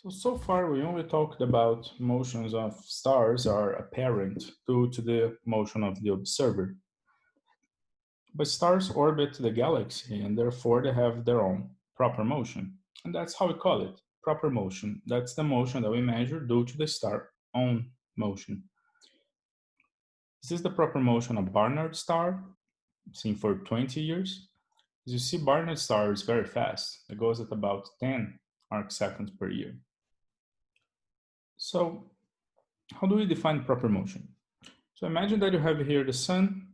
So far we only talked about motions of stars are apparent due to the motion of the observer. But stars orbit the galaxy and therefore they have their own proper motion. And that's how we call it, proper motion. That's the motion that we measure due to the star own motion. This is the proper motion of Barnard star, seen for 20 years. As you see, Barnard star is very fast. It goes at about 10 arc seconds per year. So how do we define proper motion? So imagine that you have here the sun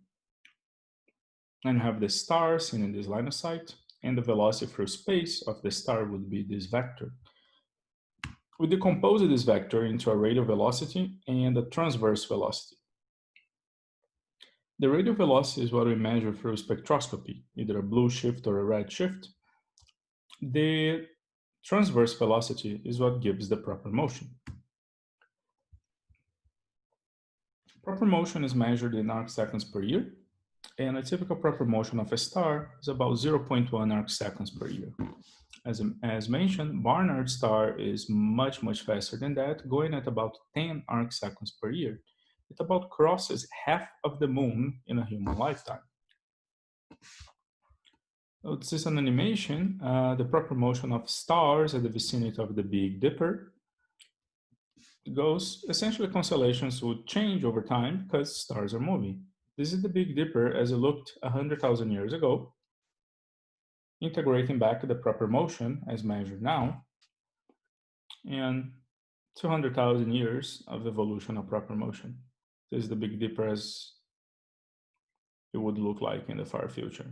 and you have the stars in this line of sight, and the velocity through space of the star would be this vector. We decompose this vector into a radial velocity and a transverse velocity. The radial velocity is what we measure through spectroscopy, either a blue shift or a red shift. The transverse velocity is what gives the proper motion. Proper motion is measured in arc seconds per year, and a typical proper motion of a star is about 0.1 arc seconds per year. As mentioned, Barnard star is much faster than that, going at about 10 arc seconds per year. It about crosses half of the moon in a human lifetime. So this is an animation, the proper motion of stars at the vicinity of the Big Dipper. Goes essentially constellations would change over time because stars are moving. This is the Big Dipper as it looked 100,000 years ago, integrating back the proper motion as measured now, and 200,000 years of evolution of proper motion. This is the Big Dipper as it would look like in the far future.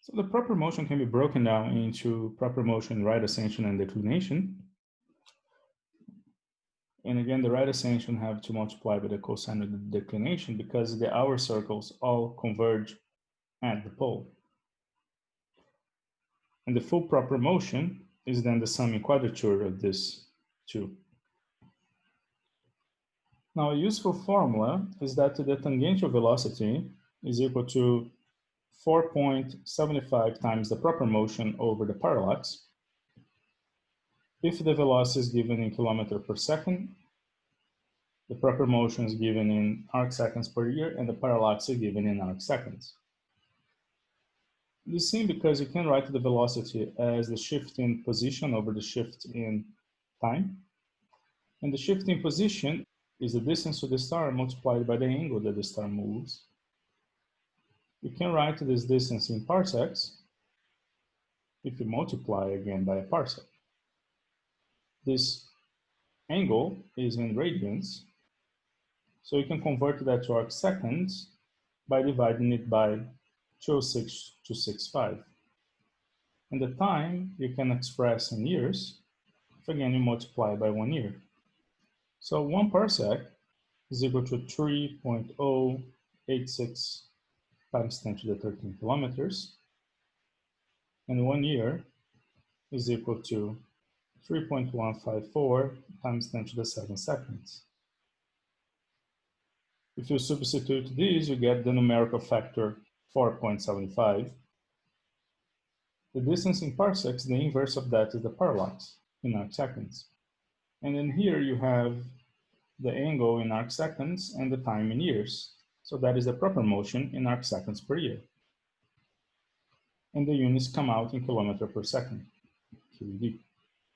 So the proper motion can be broken down into proper motion, right ascension, and declination. And again, the right ascension have to multiply by the cosine of the declination because the hour circles all converge at the pole. And the full proper motion is then the sum in quadrature of these two. Now, a useful formula is that the tangential velocity is equal to 4.75 times the proper motion over the parallax if the velocity is given in kilometers per second, the proper motion is given in arc seconds per year, and the parallax is given in arc seconds. This is seen because you can write the velocity as the shift in position over the shift in time. And the shift in position is the distance to the star multiplied by the angle that the star moves. You can write this distance in parsecs if you multiply again by a parsec. This angle is in radians, so you can convert that to arc seconds by dividing it by 206.265. And the time you can express in years if again you multiply by 1 year. So 1 parsec is equal to 3.086 times 10 to the 13 kilometers, and 1 year is equal to 3.154 times 10 to the 7 seconds. If you substitute these, you get the numerical factor 4.75. The distance in parsecs, the inverse of that is the parallax in arc seconds. And then here you have the angle in arc seconds and the time in years. So that is the proper motion in arc seconds per year. And the units come out in kilometers per second, QED.